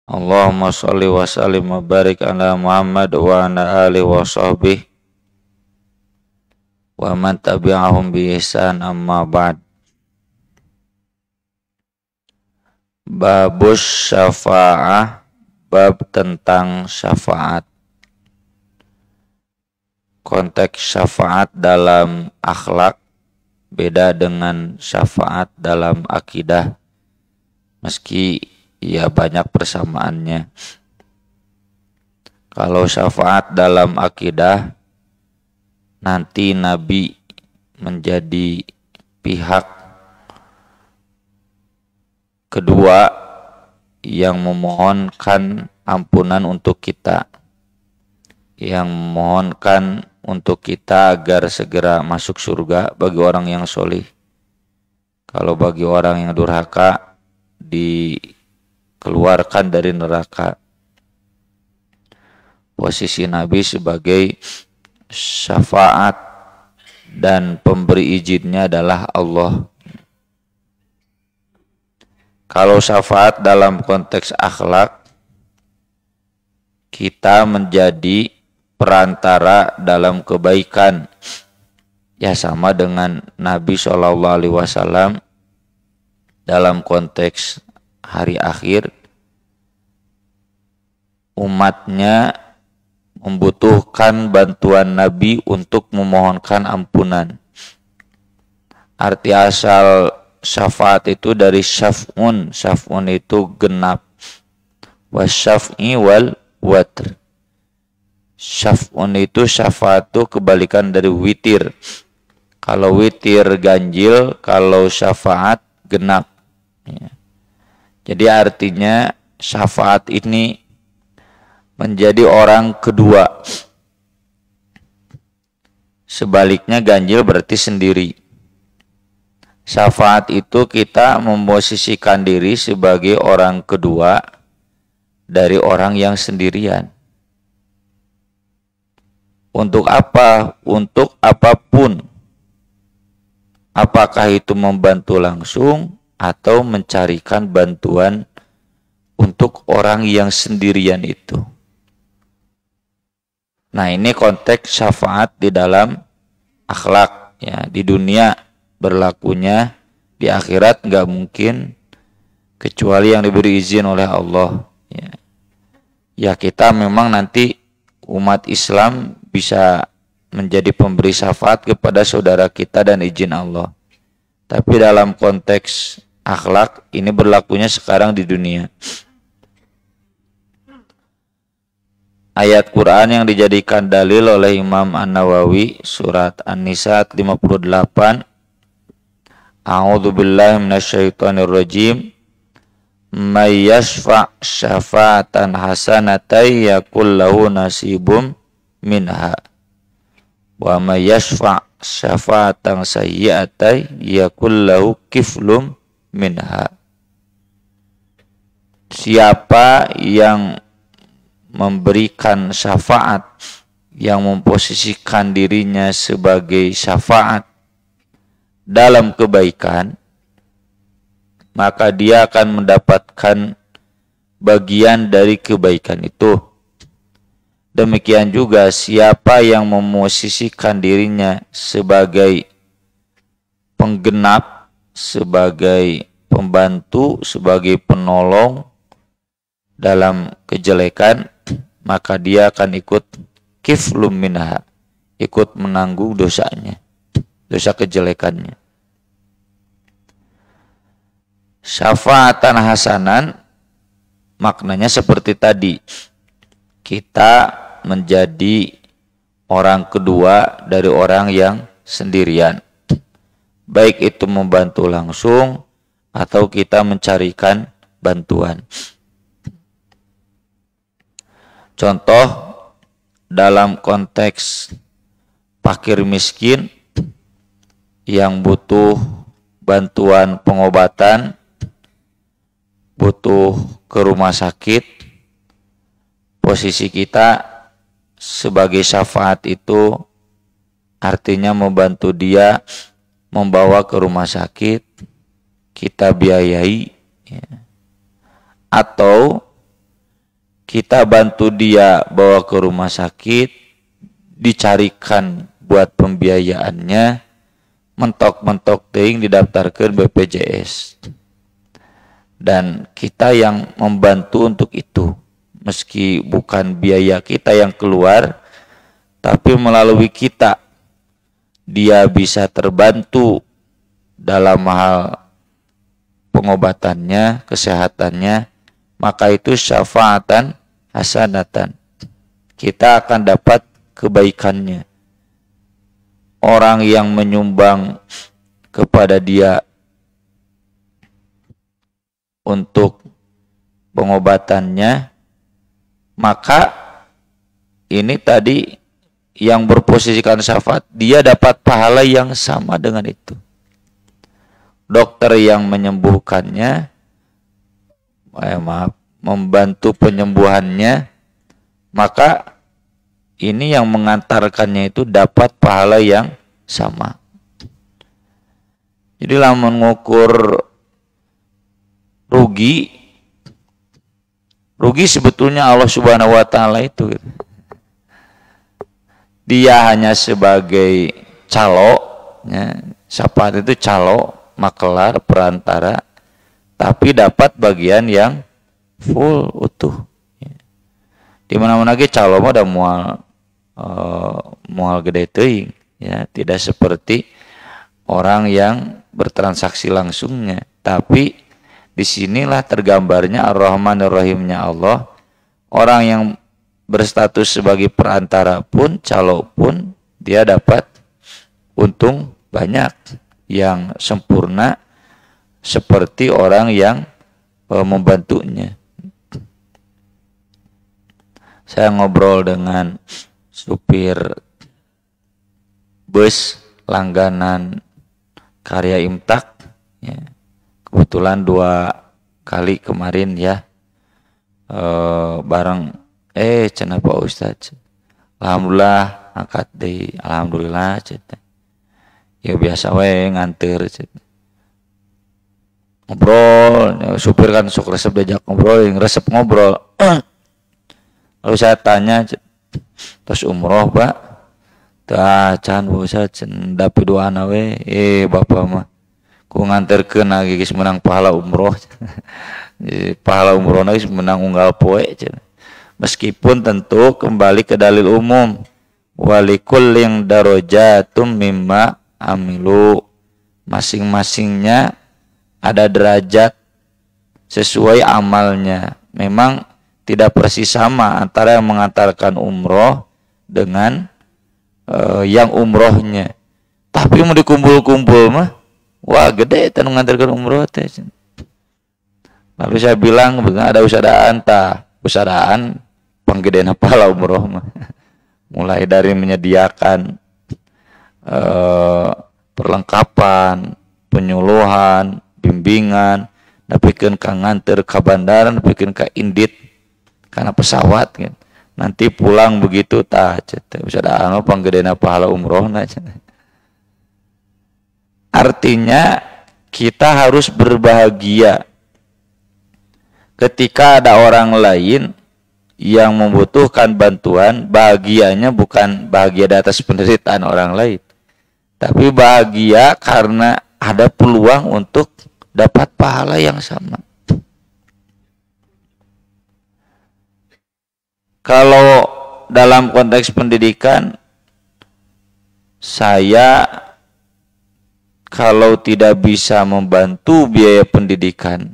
Allahumma sholli wa sallim wa barik ala Muhammad wa ala alihi wa sahbihi wa man tabi'ahum bi ihsan, amma ba'd. Babus syafa'ah, bab tentang syafaat. Konteks syafaat dalam akhlak beda dengan syafaat dalam akidah, meski ya banyak persamaannya. Kalau syafaat dalam akidah, nanti Nabi menjadi pihak kedua yang memohonkan ampunan untuk kita, yang memohonkan untuk kita agar segera masuk surga bagi orang yang solih. Kalau bagi orang yang durhaka, dikeluarkan dari neraka. Posisi Nabi sebagai syafaat dan pemberi izinnya adalah Allah. Kalau syafaat dalam konteks akhlak, kita menjadi perantara dalam kebaikan, ya sama dengan Nabi SAW dalam konteks hari akhir. Umatnya membutuhkan bantuan Nabi untuk memohonkan ampunan. Arti asal syafaat itu dari syaf'un. Syaf'un itu genap. Wasyaf'i wal watr. Syaf'un itu syafaat itu kebalikan dari witir. Kalau witir ganjil, kalau syafaat genap. Ya. Jadi artinya syafaat ini menjadi orang kedua. Sebaliknya ganjil berarti sendiri. Syafaat itu kita memposisikan diri sebagai orang kedua dari orang yang sendirian. Untuk apa? Untuk apapun. Apakah itu membantu langsung atau mencarikan bantuan untuk orang yang sendirian itu. Nah, ini konteks syafaat di dalam akhlak. Ya, di dunia berlakunya, di akhirat nggak mungkin kecuali yang diberi izin oleh Allah. Ya, kita memang nanti umat Islam bisa menjadi pemberi syafaat kepada saudara kita dan izin Allah. Tapi dalam konteks akhlak ini berlakunya sekarang di dunia. Ayat Quran yang dijadikan dalil oleh Imam An-Nawawi, surat An-Nisa 58. A'udzu billahi minasyaitonir rajim. May yashfa' syafa'atan hasanatan yakul lahu nasibum minha. Wa may yashfa' syafa'atan sayyi'atan yakul lahu kiflum minha. Siapa yang memberikan syafaat, yang memposisikan dirinya sebagai syafaat dalam kebaikan, maka dia akan mendapatkan bagian dari kebaikan itu. Demikian juga siapa yang memosisikan dirinya sebagai penggenap, sebagai pembantu, sebagai penolong dalam kejelekan, maka dia akan ikut kiflum minha, ikut menanggung dosanya, dosa kejelekannya. Syafaatan hasanan maknanya seperti tadi, kita menjadi orang kedua dari orang yang sendirian, baik itu membantu langsung atau kita mencarikan bantuan. Contoh dalam konteks fakir miskin yang butuh bantuan pengobatan, butuh ke rumah sakit, posisi kita sebagai syafaat itu artinya membantu dia membawa ke rumah sakit, kita biayai, ya. Atau kita bantu dia bawa ke rumah sakit, dicarikan buat pembiayaannya, mentok-mentok teuing didaftarkan BPJS. Dan kita yang membantu untuk itu, meski bukan biaya kita yang keluar, tapi melalui kita dia bisa terbantu dalam hal pengobatannya, kesehatannya, maka itu syafaatan hasanatan. Kita akan dapat kebaikannya. Orang yang menyumbang kepada dia untuk pengobatannya, maka ini tadi yang berposisikan syafaat, dia dapat pahala yang sama dengan itu. Dokter yang menyembuhkannya, membantu penyembuhannya, maka ini yang mengantarkannya itu dapat pahala yang sama. Jadi lah mengukur rugi sebetulnya Allah Subhanahu wa taala itu. Dia hanya sebagai calo, ya, syafaat itu calo, makelar, perantara, tapi dapat bagian yang full, utuh. Di mana-mana ge calo mah da moal gede teuing, ya, tidak seperti orang yang bertransaksi langsungnya. Tapi disinilah tergambarnya Ar-Rahman Ar-Rahimnya Allah. Orang yang berstatus sebagai perantara pun, calo pun, dia dapat untung banyak yang sempurna seperti orang yang membantunya. Saya ngobrol dengan supir bus langganan Karya Imtak, ya. Kebetulan 2 kali kemarin ya, bareng cenah Pak Ustadz, alhamdulillah angkat deui, alhamdulillah cenah. Ya biasa we nganter cenah. Ngobrol, ya, supir kan sok resep diajak ngobrol, yang resep ngobrol. Lalu saya tanya, terus umroh Pak? Tah can Ustadz, dapi doana we. Bapak mah ku nganterkeun lagi geus menang pahala umroh. Pahala umroh geus menang unggal poe cenah. Meskipun tentu kembali ke dalil umum, walikullin darajatum mimma amilu, masing-masingnya ada derajat sesuai amalnya. Memang tidak persis sama antara yang mengantarkan umroh dengan yang umrohnya. Tapi mau dikumpul-kumpul mah, wah gede tan mengantarkan umroh teh. Lalu saya bilang, ada usadaan usadaan penggedean pahala umroh mah. Mulai dari menyediakan perlengkapan, penyuluhan, bimbingan, napikeun ka nganter ka bandara, napikeun ka indit karena pesawat kan. Nanti pulang begitu tah usadaan mah penggedean pahala umrohna. Artinya kita harus berbahagia ketika ada orang lain yang membutuhkan bantuan. Bahagianya bukan bahagia di atas penderitaan orang lain, tapi bahagia karena ada peluang untuk dapat pahala yang sama. Kalau dalam konteks pendidikan, saya kalau tidak bisa membantu biaya pendidikan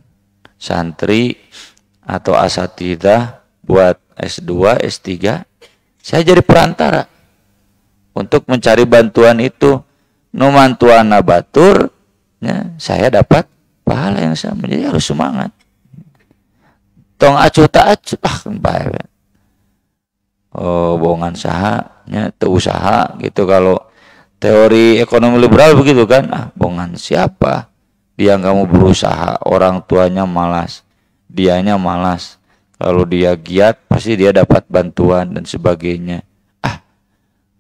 santri atau asatidzah buat S2, S3, saya jadi perantara untuk mencari bantuan itu. Numantuana batur, ya, saya dapat pahala yang sama. Jadi harus semangat. Tong acuh tak acuh, bae. Bohongan saha, nya teu usaha gitu. Kalau teori ekonomi liberal begitu kan, bohongan siapa? Dia nggak mau berusaha, orang tuanya malas, dianya malas. Kalau dia giat, pasti dia dapat bantuan dan sebagainya.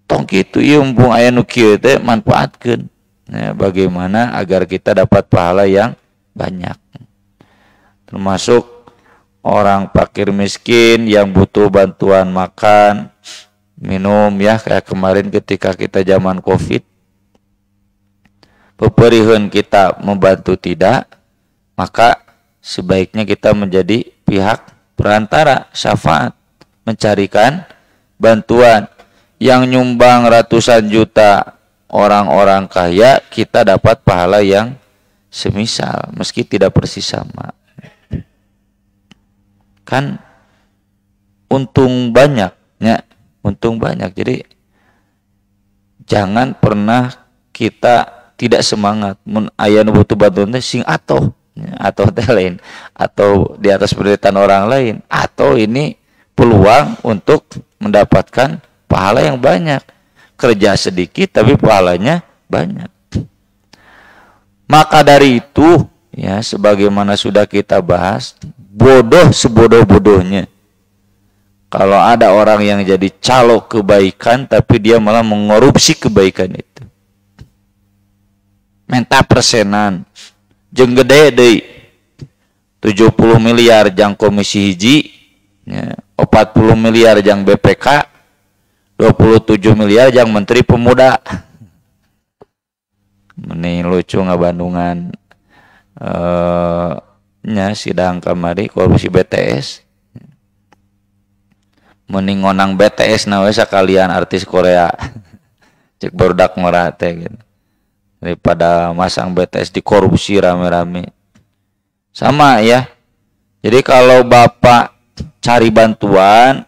Tong kitu ieu mumpung aya nu kieu teh manfaatkeun. Ya, bagaimana agar kita dapat pahala yang banyak. Termasuk orang fakir miskin yang butuh bantuan makan, minum ya, kayak kemarin ketika kita zaman Covid. Peperihun kita membantu tidak, maka sebaiknya kita menjadi pihak perantara syafaat, mencarikan bantuan. Yang nyumbang ratusan juta orang-orang kaya, kita dapat pahala yang semisal meski tidak persis sama. Kan untung banyak ya, untung banyak. Jadi jangan pernah kita tidak semangat mun aya nu butuh bantuan sing atau teh lain, atau di atas penderitaan orang lain, atau ini peluang untuk mendapatkan pahala yang banyak. Kerja sedikit tapi pahalanya banyak. Maka dari itu ya, sebagaimana sudah kita bahas, bodoh sebodoh-bodohnya kalau ada orang yang jadi calo kebaikan tapi dia malah mengorupsi kebaikan itu. Minta persenan jeung gede deui 70 miliar jang komisi hiji ya, 40 miliar jang BPK, 27 miliar jang menteri pemuda. Mending lucu ngabandungan nya sidang kamari korupsi BTS. Mending ngonang BTS na we sakalian artis Korea. Cek barudak murah teh gitu. Daripada masang BTS dikorupsi rame-rame. Sama ya. Jadi kalau Bapak cari bantuan,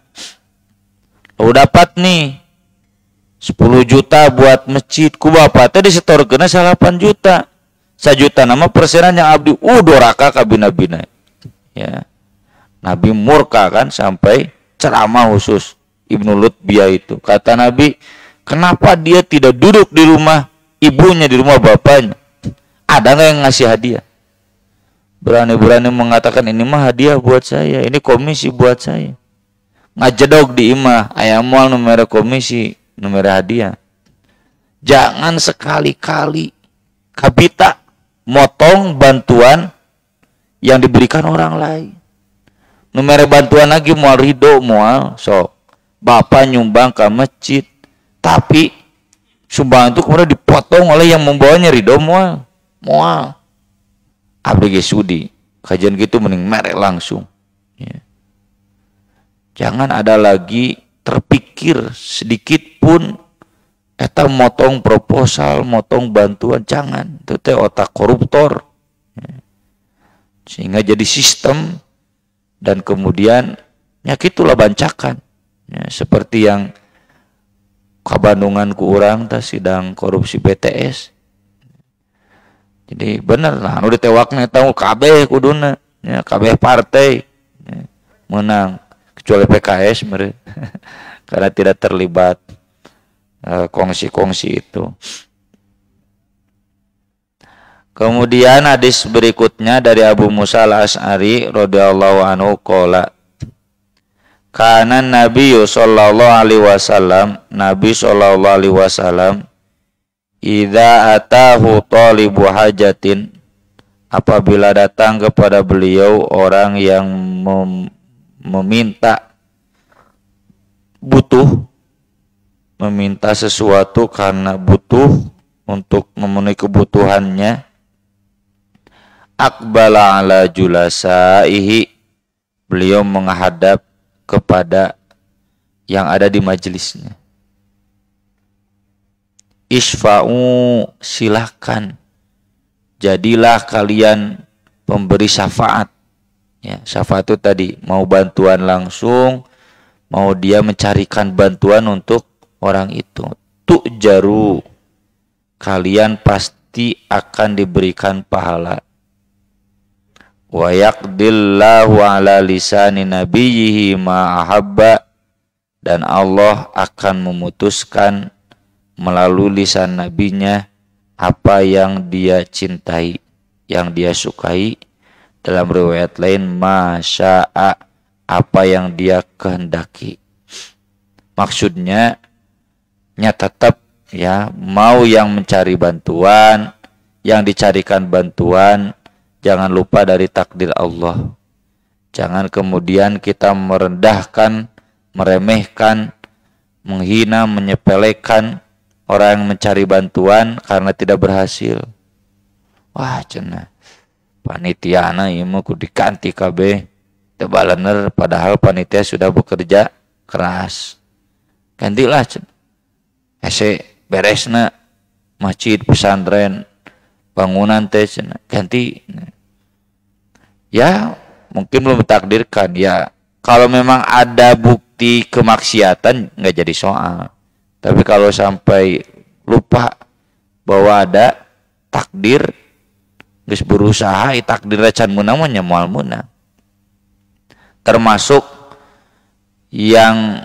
lo dapat nih 10 juta buat masjid, ku Bapak teh disetorkeun 8 juta. 1 juta nama persenan yang abdi doraka ka bina-bina. Ya. Nabi murka kan sampai ceramah khusus Ibnu Lutbiyah itu. Kata Nabi, kenapa dia tidak duduk di rumah ibunya, di rumah bapaknya? Ada nggak yang ngasih hadiah? Berani-berani mengatakan ini mah hadiah buat saya, ini komisi buat saya. Ngajedog di imah, aya moal nomor komisi, nomor hadiah. Jangan sekali-kali kabita motong bantuan yang diberikan orang lain. Nomor bantuan lagi moal ridho moal sok Bapak nyumbang ke masjid, tapi sumbangan itu kemudian dipotong oleh yang membawanya ridho moal abdi ge sudi kajian gitu mending merek langsung ya. Jangan ada lagi terpikir sedikit pun eta motong proposal, motong bantuan, jangan. Itu teh otak koruptor ya. Sehingga jadi sistem dan kemudian ya gitulah bancakan ya, seperti yang kabandungan ku urang teh sidang korupsi BTS. Jadi bener lah anu ditewakna tahu kabeh kuduna ya, kabeh partai ya, menang kecuali PKS mere karena tidak terlibat kongsi-kongsi itu. Kemudian hadis berikutnya dari Abu Musa al-Asy'ari radhiyallahu anhu qala kana Nabi sallallahu alaihi wasallam, Nabi sallallahu alaihi wasallam idza atahu talibu hajatin, apabila datang kepada beliau orang yang meminta sesuatu karena butuh untuk memenuhi kebutuhannya, aqbala ala julasaihi, beliau menghadap kepada yang ada di majelisnya. Isfa'u, silahkan jadilah kalian pemberi syafaat ya. Syafaat itu tadi mau bantuan langsung, mau dia mencarikan bantuan untuk orang itu. Tu'jaru, kalian pasti akan diberikan pahala. Wa yaqdillahu ala lisani nabiyhi ma ahabba, dan Allah akan memutuskan melalui lisan nabinya apa yang dia cintai, yang dia sukai. Dalam riwayat lain masya'a, apa yang dia kehendaki. Maksudnya tetap ya, mau yang mencari bantuan, yang dicarikan bantuan, jangan lupa dari takdir Allah. Jangan kemudian kita merendahkan, meremehkan, menghina, menyepelekan orang yang mencari bantuan karena tidak berhasil. Wah cenah panitiana ieu mah kudu diganti kabeh. Teu balener padahal panitia sudah bekerja keras. Gantilah cenah. Hese beresna masjid, pesantren, bangunan teh cenah. Ganti. Ya, mungkin belum ditakdirkan ya. Kalau memang ada bukti kemaksiatan nggak jadi soal. Tapi kalau sampai lupa bahwa ada takdir, geus berusaha takdir can meunang mah moal meunang. Termasuk yang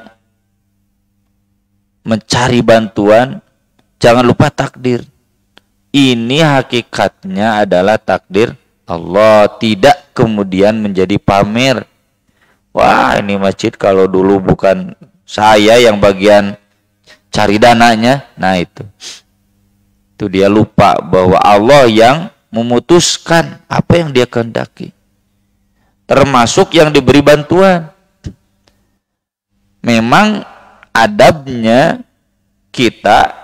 mencari bantuan, jangan lupa takdir. Ini hakikatnya adalah takdir Allah, tidak kemudian menjadi pamer. Wah, ini masjid kalau dulu bukan saya yang bagian cari dananya, nah itu dia lupa bahwa Allah yang memutuskan apa yang dia kehendaki, termasuk yang diberi bantuan. Memang adabnya kita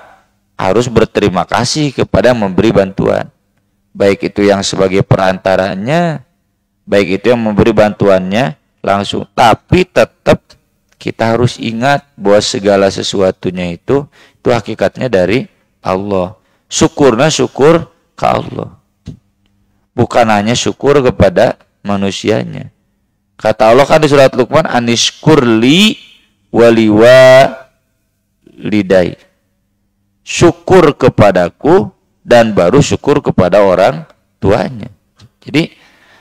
harus berterima kasih kepada yang memberi bantuan, baik itu yang sebagai perantaranya, baik itu yang memberi bantuannya langsung. Tapi tetap kita harus ingat bahwa segala sesuatunya itu hakikatnya dari Allah. Syukurnya syukur ke Allah, bukan hanya syukur kepada manusianya. Kata Allah kan di surat Luqman, anishkurli waliwa lidai, syukur kepadaku dan baru syukur kepada orang tuanya. Jadi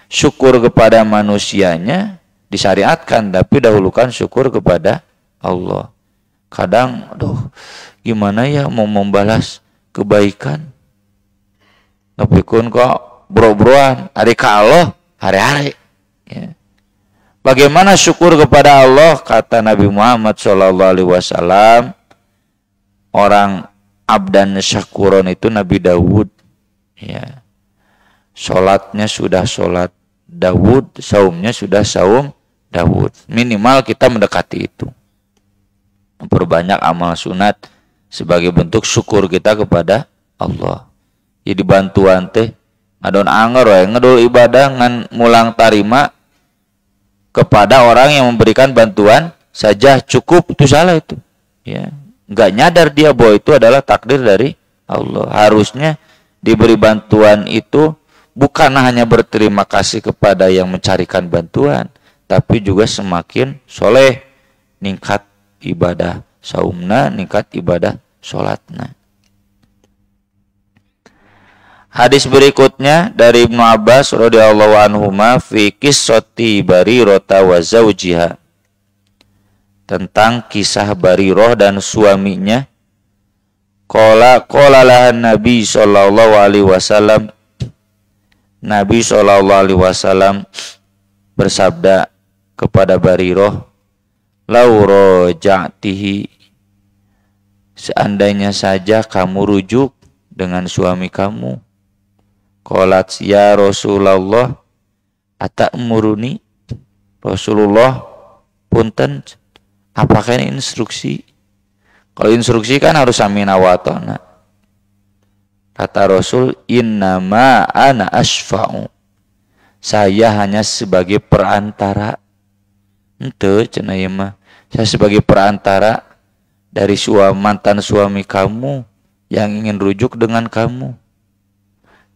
syukur kepada manusianya disyariatkan, tapi dahulukan syukur kepada Allah. Kadang aduh gimana ya mau membalas kebaikan, tapi kun kok bro-broan hari ka Allah hari-hari ya. Bagaimana syukur kepada Allah? Kata Nabi Muhammad SAW, orang abdan syakuron itu Nabi Dawud ya. Sholatnya sudah sholat Dawud, saumnya sudah saum Dawud. Minimal kita mendekati itu, memperbanyak amal sunat sebagai bentuk syukur kita kepada Allah. Jadi bantuan teh adon anger we ngedul ibadah ngan mulang tarima kepada orang yang memberikan bantuan saja cukup, itu salah itu ya. Nggak nyadar dia bahwa itu adalah takdir dari Allah. Harusnya diberi bantuan itu bukan hanya berterima kasih kepada yang mencarikan bantuan, tapi juga semakin soleh, ningkat ibadah saumna, ningkat ibadah sholatna. Hadis berikutnya dari Ibnu Abbas radhiyallahu anhuma fi qissati Barirah wa zawjiha, tentang kisah Barirah dan suaminya. Qala lahan Nabi sallallahu alaihi wasallam, Nabi sallallahu alaihi wasallam bersabda kepada Barirah, lau raja'tihi, seandainya saja kamu rujuk dengan suami kamu. Qalat ya Rasulullah ata'muruni, Rasulullah punten, apakah ini instruksi? Kalau instruksi kan harus amina wa ta'na. Kata Rasul, innama ana asfa'u, saya hanya sebagai perantara. Ente cenah ieu mah, saya sebagai perantara dari mantan suami kamu yang ingin rujuk dengan kamu.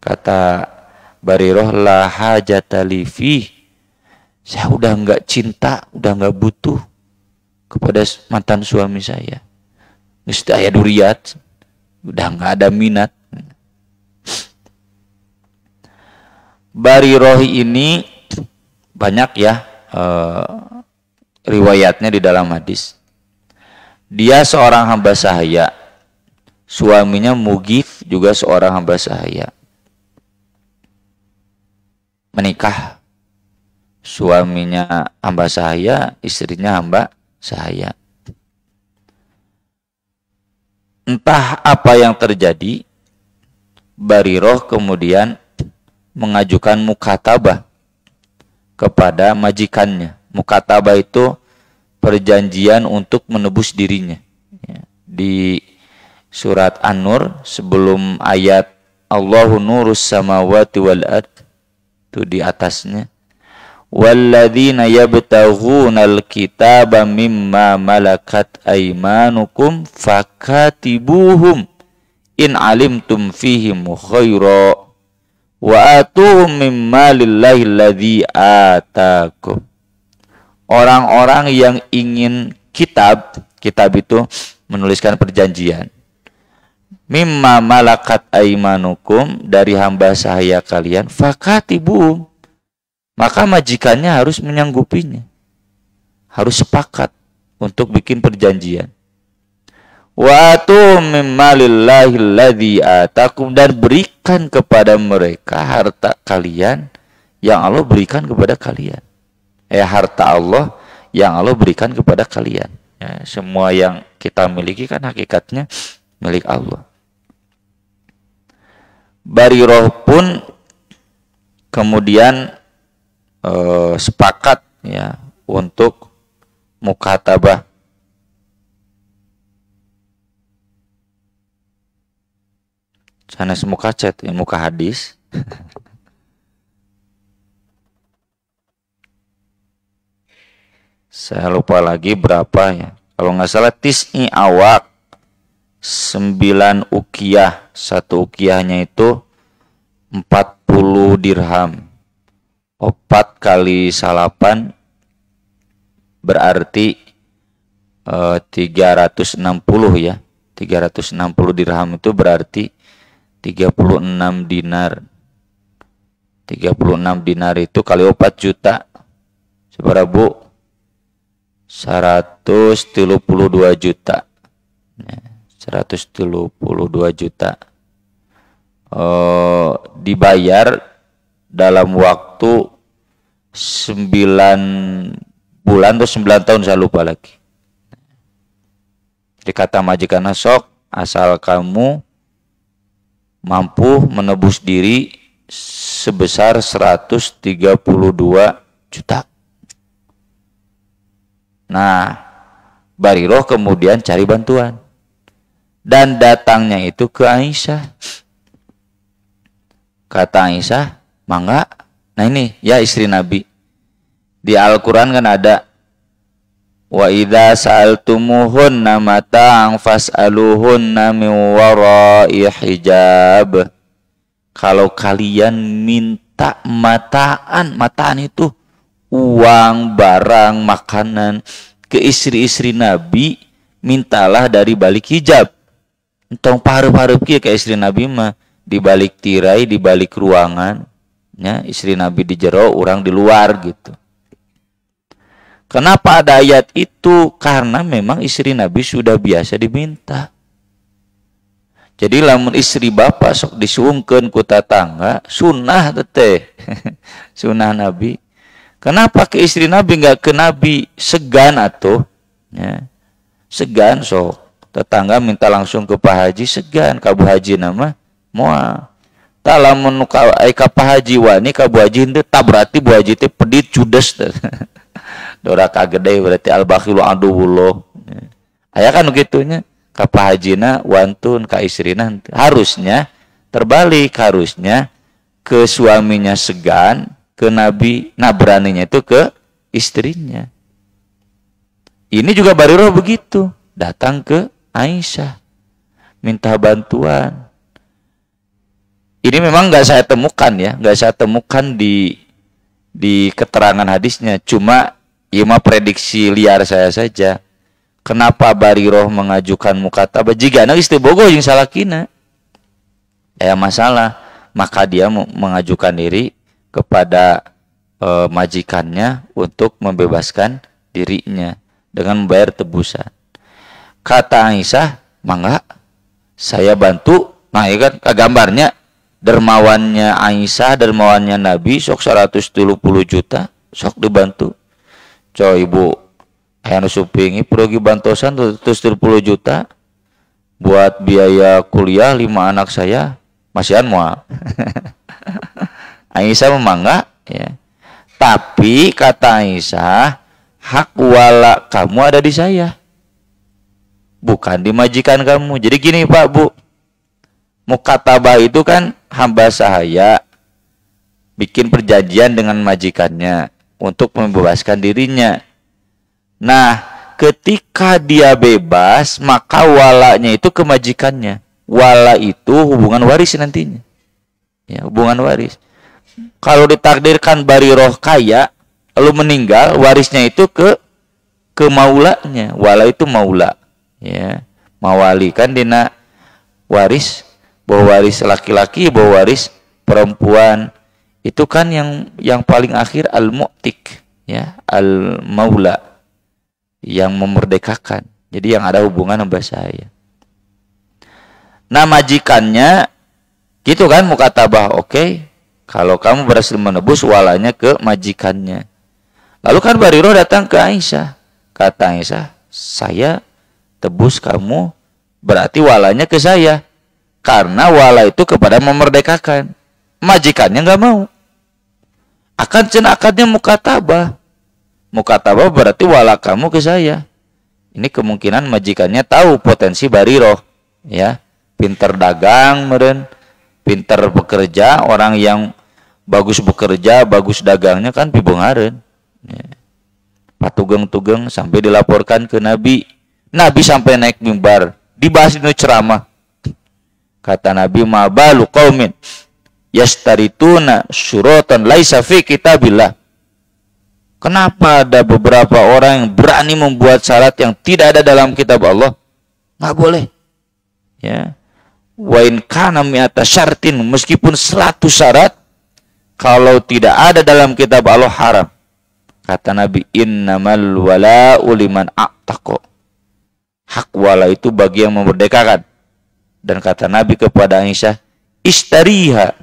Kata Barirah, la hajatali fi, saya udah enggak cinta, udah enggak butuh kepada mantan suami saya. Geus teu aya duriat, udah enggak ada minat. Barirah ini banyak ya riwayatnya di dalam hadis. Dia seorang hamba sahaya, suaminya Mugith juga seorang hamba sahaya. Menikah, suaminya hamba sahaya, istrinya hamba sahaya. Entah apa yang terjadi, Barirah kemudian mengajukan mukatabah kepada majikannya. Mukatabah itu perjanjian untuk menebus dirinya. Ya. Di surat An-Nur sebelum ayat Allahu nurus samawati wal ard itu di atasnya. Walladzina yabtaghunal kitaba mimma malakat aymanukum fakatibuhum in alimtum fihim khaira wa atuhum mimma lillahi alladzi atakum. Orang-orang yang ingin kitab itu menuliskan perjanjian. Mimma malakat aymanukum, dari hamba sahaya kalian, fakatibuhum, maka majikannya harus menyanggupinya, harus sepakat untuk bikin perjanjian. Wa atuhum mimma lillahi alladzi atakum, dan berikan kepada mereka harta kalian yang Allah berikan kepada kalian. Harta Allah yang Allah berikan kepada kalian. Ya, semua yang kita miliki kan hakikatnya milik Allah. Bariroh pun kemudian sepakat ya untuk mukatabah. Sana muka chat, muka hadis. Saya lupa lagi berapa ya. Kalau nggak salah tis'i awak 9 ukiyah. Satu ukiyahnya itu 40 dirham. 4 kali salapan berarti 360 ya. 360 dirham itu berarti 36 dinar. 36 dinar itu kali 4 juta. Seberapa Bu? 132 juta. 132 juta. Dibayar dalam waktu 9 bulan atau 9 tahun, saya lupa lagi. Jadi kata majikan, sok asal kamu mampu menebus diri sebesar 132 juta. Nah, Bariroh kemudian cari bantuan. Dan datangnya itu ke Aisyah. Kata Aisyah, mangga. Nah ini, ya istri Nabi. Di Al-Quran kan ada. Wa idza sa'altumuhunna mata'an fas'aluhunna min wara'i hijab. Kalau kalian minta mataan itu uang, barang, makanan ke istri-istri Nabi, mintalah dari balik hijab. Entong pareup-pareup kieu ke istri Nabi mah di balik tirai, di balik ruangan, ya, istri Nabi di jero, orang di luar gitu. Kenapa ada ayat itu? Karena memang istri Nabi sudah biasa diminta. Jadi lamun istri bapak sok disuungkeun ku tatangga, sunnah teh. Sunnah Nabi. Kenapa ke istri Nabi nggak ke Nabi? Segan atuh. Ya. Segan sok. Tetangga minta langsung ke Pak Haji, segan. Ka Bu Haji nama moal. Tak lamun ka Pak Haji wani ka Bu Haji teh tak berarti Bu Haji teh pedit judes teh. Dora kagede berarti al-bakhilu aduwullah. Aya kan begitunya. Ka Pak Hajina wantun ka istrina harusnya terbalik, harusnya ke suaminya segan, ke Nabi, nah beraninya itu ke istrinya. Ini juga Bariroh begitu, datang ke Aisyah, minta bantuan. Ini memang nggak saya temukan ya, nggak saya temukan di keterangan hadisnya. Cuma ya mah prediksi liar saya saja. Kenapa Bariroh mengajukan mukatabah? Jika anak istri bogoh yang salakina, ya masalah, maka dia mengajukan diri kepada majikannya untuk membebaskan dirinya dengan membayar tebusan. Kata Aisyah, mangga saya bantu. Nah ya kan gambarnya dermawannya Aisyah, dermawannya Nabi, sok 130 juta, sok dibantu. Coy ibu, anu supingi pergi bantosan 130 juta buat biaya kuliah 5 anak saya, masihan moal. Aisyah memangga ya. Tapi kata Aisyah, hak wala kamu ada di saya, bukan di majikan kamu. Jadi gini Pak Bu, mukatabah itu kan hamba sahaya bikin perjanjian dengan majikannya untuk membebaskan dirinya. Nah, ketika dia bebas, maka walanya itu ke majikannya. Wala itu hubungan waris nantinya. Ya, hubungan waris. Kalau ditakdirkan Bariroh kaya, lalu meninggal, warisnya itu ke maulanya. Wala itu maula. Ya, mawali kan dina waris, bahwa waris laki-laki, bahwa waris perempuan. Itu kan yang paling akhir al-mu'tik, ya, al-maula, yang memerdekakan. Jadi yang ada hubungan sama saya. Nah, majikannya gitu kan mukatabah, oke. Kalau kamu berhasil menebus, walanya ke majikannya. Lalu kan Bariroh datang ke Aisyah. Kata Aisyah, saya tebus kamu, berarti walanya ke saya. Karena wala itu kepada memerdekakan. Majikannya nggak mau. Akadnya mukatabah. Mukatabah berarti wala kamu ke saya. Ini kemungkinan majikannya tahu potensi Bariroh, ya, pinter dagang meren, pinter bekerja, orang yang bagus bekerja, bagus dagangnya kan pibengareun. Ya. Patugeng-tugeng sampai dilaporkan ke Nabi. Nabi sampai naik mimbar, dibahas itu ceramah. Kata Nabi, ma balu qaumin yastarituna syurotan laisa fi kitabillah. Kenapa ada beberapa orang yang berani membuat syarat yang tidak ada dalam kitab Allah? Nggak boleh. Ya. Wa in kana mi'ata syartin, meskipun 100 syarat, kalau tidak ada dalam kitab Allah haram. Kata Nabi, innamal wala'u liman a'taqa. Hak wala itu bagi yang memerdekakan. Dan kata Nabi kepada Aisyah, istariha,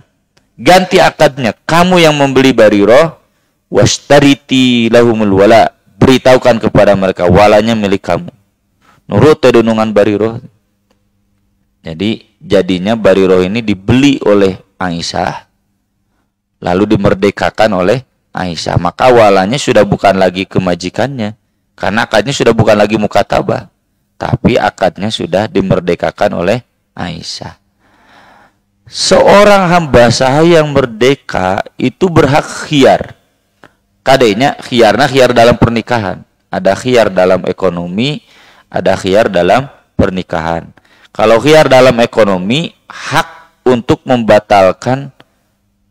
ganti akadnya, kamu yang membeli Bariroh, wastariti lahumul wala, beritahukan kepada mereka walanya milik kamu. Nurut dunungan Bariroh. Jadi jadinya Bariroh ini dibeli oleh Aisyah, lalu dimerdekakan oleh Aisyah. Maka walanya sudah bukan lagi ke majikannya, karena akadnya sudah bukan lagi mukatabah, tapi akadnya sudah dimerdekakan oleh Aisyah. Seorang hamba sahaya yang merdeka itu berhak khiyar. Kadenya khiyarna khiyar dalam pernikahan. Ada khiyar dalam ekonomi, ada khiyar dalam pernikahan. Kalau khiyar dalam ekonomi, hak untuk membatalkan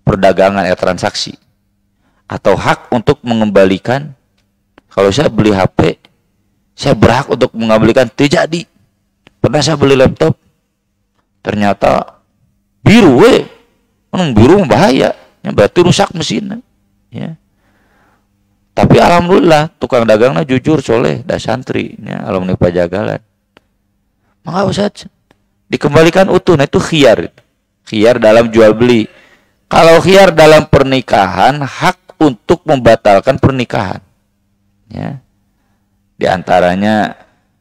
perdagangan transaksi. Atau hak untuk mengembalikan. Kalau saya beli HP, saya berhak untuk mengembalikan. Tidak jadi. Pernah saya beli laptop, ternyata biru, biru bahaya, berarti rusak mesinnya. Ya. Tapi alhamdulillah tukang dagangnya jujur, soleh, dah santri, ya, alumni pajagalan. Maka Ustaz, dikembalikan utuh. Nah itu khiyar. Khiyar dalam jual beli. Kalau khiyar dalam pernikahan, hak untuk membatalkan pernikahan. Ya. Di antaranya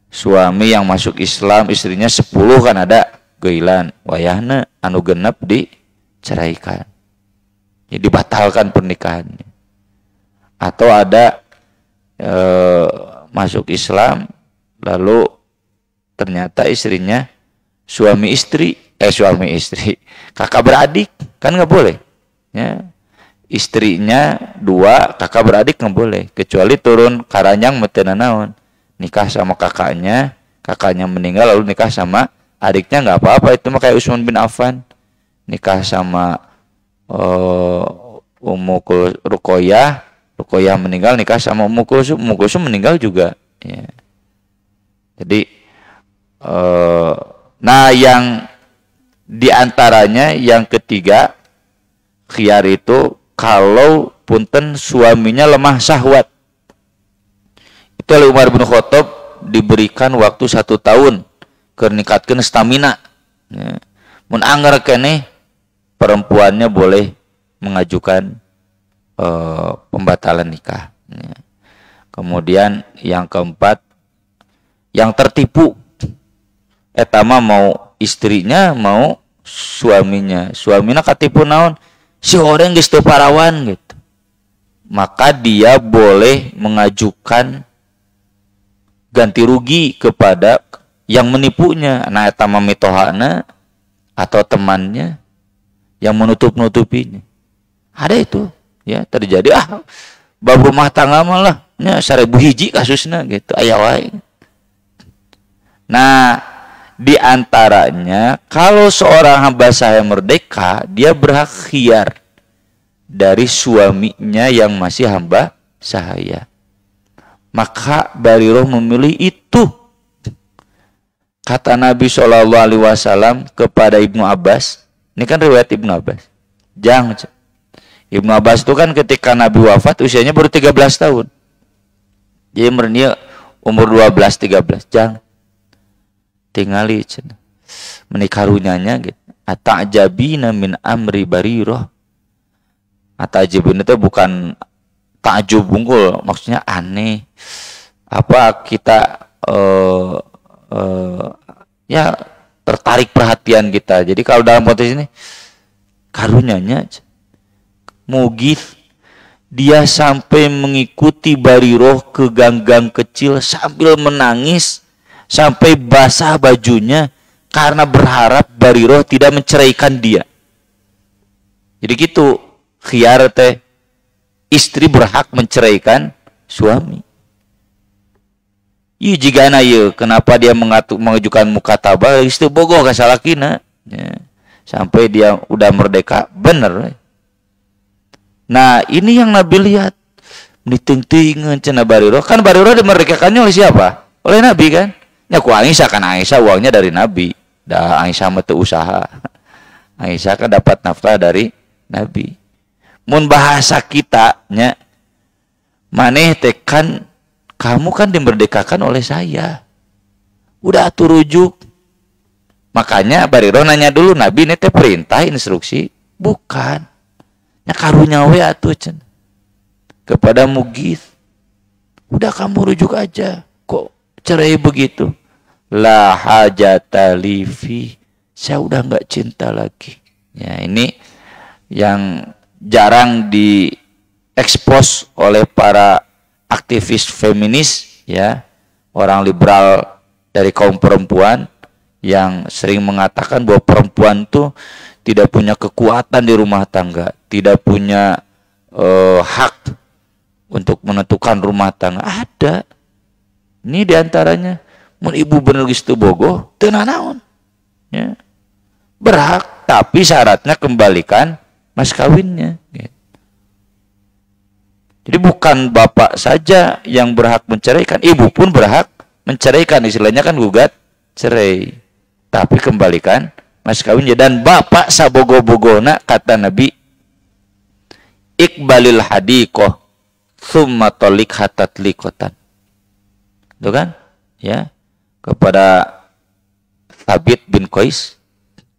suami yang masuk Islam, istrinya 10 kan ada geilan, wayahna anu genep diceraikan. Jadi dibatalkan pernikahannya. Atau ada masuk Islam lalu ternyata istrinya suami istri, kakak beradik, kan nggak boleh. Ya. Istrinya 2, kakak beradik nggak boleh, kecuali turun karanjang metena naon, nikah sama kakaknya meninggal lalu nikah sama adiknya nggak apa-apa, itu mah kayak Utsman bin Affan nikah sama Ummu Ruqayyah meninggal, nikah sama Ummu Kulsum meninggal juga. Ya. Jadi nah yang diantaranya yang ketiga khiyar itu kalau punten suaminya lemah syahwat. Itu oleh Umar bin Khattab diberikan waktu 1 tahun keur ningkatkeun stamina. Ya. Mun anggar keneh perempuannya boleh mengajukan pembatalan nikah. Ya. Kemudian yang keempat, yang tertipu etama mau istrinya mau suaminya katipu naon, si orang geus teu parawan gitu. maka dia boleh mengajukan ganti rugi kepada yang menipunya. Nah, eta mamitohana atau temannya yang menutup-nutupinya. Ada itu, ya, terjadi bab rumah tangga malah nya 1000 hiji kasusna gitu, aya wae. Nah, di antaranya kalau seorang hamba sahaya merdeka, dia berhak khiyar dari suaminya yang masih hamba sahaya. Maka Bariroh memilih itu. Kata Nabi SAW kepada Ibnu Abbas, ini kan riwayat Ibnu Abbas. Jangan. Ibnu Abbas itu kan ketika Nabi wafat usianya baru 13 tahun. Jadi merenya umur 12-13. Jangan. Tingali menikarunyanya gitu. Ata'jabina min amri Bariroh. Ata'jabina itu bukan takjub bungkul, maksudnya aneh. Apa kita ya tertarik perhatian kita. Jadi kalau dalam konteks ini karunyanya mugith, dia sampai mengikuti Bariroh ke gang-gang kecil sambil menangis sampai basah bajunya karena berharap Bariroh tidak menceraikan dia. Jadi gitu, khiyar teh, istri berhak menceraikan suami. Iya jika ya, kenapa dia mengajukan mukatabah istri bogoh ka salakina, ya, sampai dia udah merdeka, bener. Nah, ini yang Nabi lihat. Niting-tingan cenah Bariroh. Kan Bariroh dimerdekakannya oleh siapa? Oleh Nabi kan? Ya ku Aisyah, kan Aisyah uangnya dari Nabi. Dah Aisyah mah teu usaha. Aisyah kan dapat nafkah dari Nabi. Mun bahasa kita nya maneh teh kan kamu kan dimerdekakan oleh saya. Udah atuh rujuk. Makanya Bariroh nanya dulu, Nabi ini teh perintah instruksi? Bukan. Ya karunya we atuh cenah. Kepada Mugith. Udah kamu rujuk aja. Kok cerai begitu? La hajata li fi. Saya udah enggak cinta lagi. Ya, ini yang jarang diekspos oleh para aktivis feminis, ya, orang liberal dari kaum perempuan yang sering mengatakan bahwa perempuan tuh tidak punya kekuatan di rumah tangga, tidak punya hak untuk menentukan rumah tangga. Ada. Ini diantaranya, mun ibu bener geus teu bogoh, teu nanaon. Ya. Berhak, tapi syaratnya kembalikan mas kawinnya. Gitu. Jadi bukan bapak saja yang berhak menceraikan, ibu pun berhak menceraikan. Istilahnya kan gugat cerai. Tapi kembalikan mas kawinnya. Dan bapak sabogo-bogona, kata Nabi, Iqbalil hadiqoh thumma tolik hatat likotan. Itu kan? Ya. Kepada Thabit bin Qais,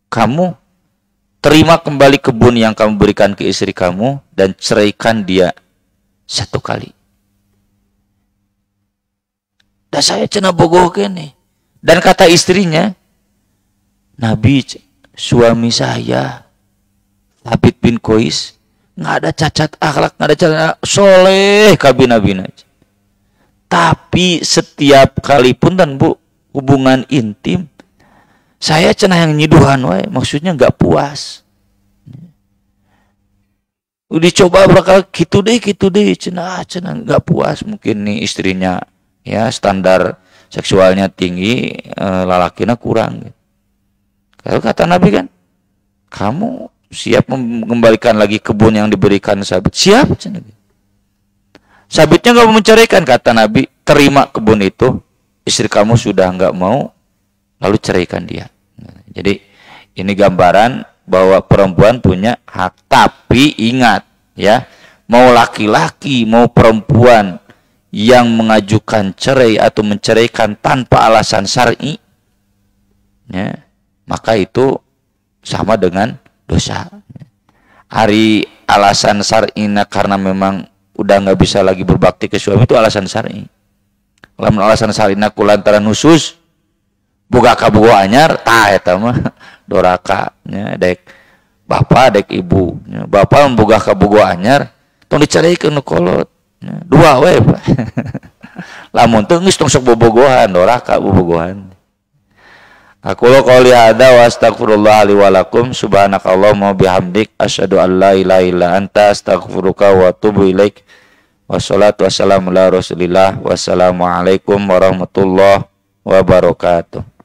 kamu terima kembali kebun yang kamu berikan ke istri kamu dan ceraikan dia 1 kali. Dan saya cenah bogoh kene. Dan kata istrinya, Nabi, suami saya Thabit bin Qais nggak ada cacat akhlak, nggak ada cacat soleh kabina-bina. Tapi setiap kali pun dan bu hubungan intim, saya cenah yang nyiduhan wae, maksudnya nggak puas. Udah coba berkali gitu deh cenah nggak puas. Mungkin nih istrinya ya standar seksualnya tinggi, lalakinya kurang. Kalau kata Nabi kan, kamu siap mengembalikan lagi kebun yang diberikan Sabit? Siap. Sabitnya nggak mau menceraikan, kata Nabi, terima kebun itu, istri kamu sudah nggak mau, lalu ceraikan dia. Jadi ini gambaran bahwa perempuan punya hak. Tapi ingat ya, mau laki-laki mau perempuan yang mengajukan cerai atau menceraikan tanpa alasan syar'i, ya, maka itu sama dengan dosa. Hari alasan syar'ina karena memang udah nggak bisa lagi berbakti ke suami, itu alasan syar'i. Lamun alasan syar'ina kulantaran khusus boga kabogo anyar, tah eta mah doraka nya dek bapak dek ibu. Bapak memboga kabogo anyar tong dicarikeun nu kolot. Dua we Pak. Lamun teu geus tong sok bobogohan, doraka bobogohan. Aku lo qouli hada wa astaghfirullah li wa lakum subhanakallahumma bihamdik asyhadu an la ilaha illa anta astaghfiruka wa atubu ilaik. Wassalatu wassalamu ala Rasulillah. Wassalamualaikum warahmatullahi wabarakatuh.